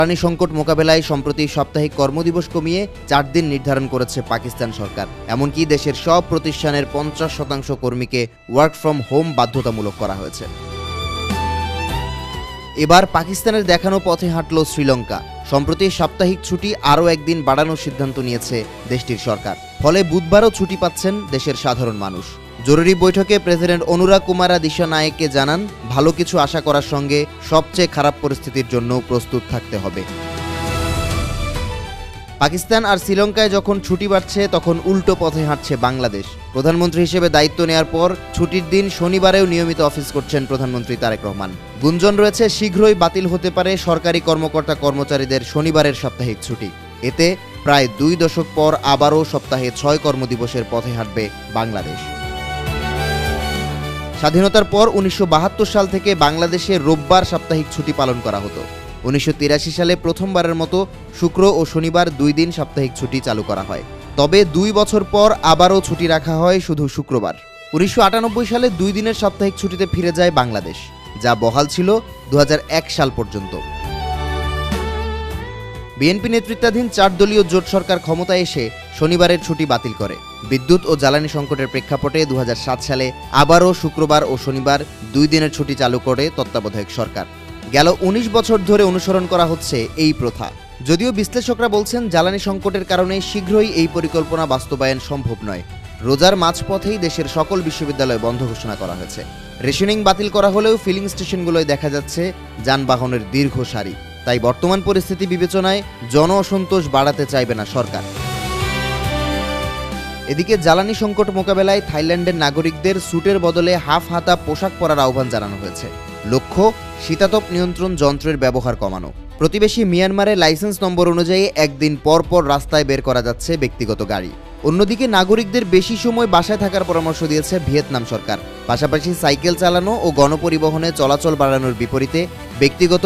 জ্বালানি সংকট মোকাবেলায় সম্প্রতি সাপ্তাহিক কর্মদিবস কমিয়ে 4 দিন নির্ধারণ করেছে পাকিস্তান সরকার। এমনকি দেশের সব প্রতিষ্ঠানের 50% কর্মীকে ওয়ার্ক ফ্রম হোম বাধ্যতামূলক করা হয়েছে। এবার পাকিস্তানের দেখানো পথে হাঁটল শ্রীলঙ্কা। সম্প্রতি সাপ্তাহিক ছুটি আরও একদিন বাড়ানোর সিদ্ধান্ত নিয়েছে দেশটির সরকার। ফলে বুধবারও ছুটি পাচ্ছেন দেশের সাধারণ মানুষ। জরুরি বৈঠকে প্রেসিডেন্ট অনুরা কুমারা দিশানায়েকে জানান, ভালো কিছু আশা করার সঙ্গে সবচেয়ে খারাপ পরিস্থিতির জন্য প্রস্তুত থাকতে হবে। পাকিস্তান আর শ্রীলঙ্কায় যখন ছুটি বাড়ছে, তখন উল্টো পথে হাঁটছে বাংলাদেশ। প্রধানমন্ত্রী হিসেবে দায়িত্ব নেওয়ার পর ছুটির দিন শনিবারেও নিয়মিত অফিস করছেন প্রধানমন্ত্রী তারেক রহমান। গুঞ্জন রয়েছে শীঘ্রই বাতিল হতে পারে সরকারি কর্মকর্তা কর্মচারীদের শনিবারের সাপ্তাহিক ছুটি। এতে প্রায় 2 দশক পর আবারও সপ্তাহে 6 কর্মদিবসের পথে হাঁটবে বাংলাদেশ। স্বাধীনতার পর 1972 সাল থেকে বাংলাদেশে রোববার সাপ্তাহিক ছুটি পালন করা হতো। 1983 সালে প্রথমবারের মতো শুক্র ও শনিবার 2 দিন সাপ্তাহিক ছুটি চালু করা হয়। তবে 2 বছর পর আবারও ছুটি রাখা হয় শুধু শুক্রবার। 1998 সালে 2 দিনের সাপ্তাহিক ছুটিতে ফিরে যায় বাংলাদেশ, যা বহাল ছিল 2001 সাল পর্যন্ত। বিএনপি নেতৃত্বাধীন 4 দলীয় জোট সরকার ক্ষমতায় এসে শনিবারের ছুটি বাতিল করে। বিদ্যুৎ ও জ্বালানি সংকটের প্রেক্ষাপটে 2007 সালে আবারও শুক্রবার ও শনিবার 2 দিনের ছুটি চালু করে তত্ত্বাবধায়ক সরকার। গেল 19 বছর ধরে অনুসরণ করা হচ্ছে এই প্রথা। যদিও বিশ্লেষকরা বলছেন, জ্বালানি সংকটের কারণে শীঘ্রই এই পরিকল্পনা বাস্তবায়ন সম্ভব নয়। রোজার মাঝপথেই দেশের সকল বিশ্ববিদ্যালয় বন্ধ ঘোষণা করা হয়েছে। রেশনিং বাতিল করা হলেও ফিলিং স্টেশনগুলোয় দেখা যাচ্ছে যানবাহনের দীর্ঘ সারি। তাই বর্তমান পরিস্থিতি বিবেচনায় জন অসন্তোষ বাড়াতে চাইবে না সরকার। এদিকে জ্বালানি সংকট মোকাবেলায় থাইল্যান্ডের নাগরিকদের স্যুটের বদলে হাফ হাতা পোশাক পরার আহ্বান জানানো হয়েছে। লক্ষ্য, শীতাতপ নিয়ন্ত্রণ যন্ত্রের ব্যবহার কমানো। প্রতিবেশী মিয়ানমারে লাইসেন্স নম্বর অনুযায়ী একদিন পর পর রাস্তায় বের করা যাচ্ছে ব্যক্তিগত গাড়ি। অন্যদিকে নাগরিকদের বেশি সময় বাসায় থাকার পরামর্শ দিয়েছে ভিয়েতনাম সরকার। পাশাপাশি সাইকেল চালানো ও গণপরিবহনে চলাচল বাড়ানোর বিপরীতে ব্যক্তিগত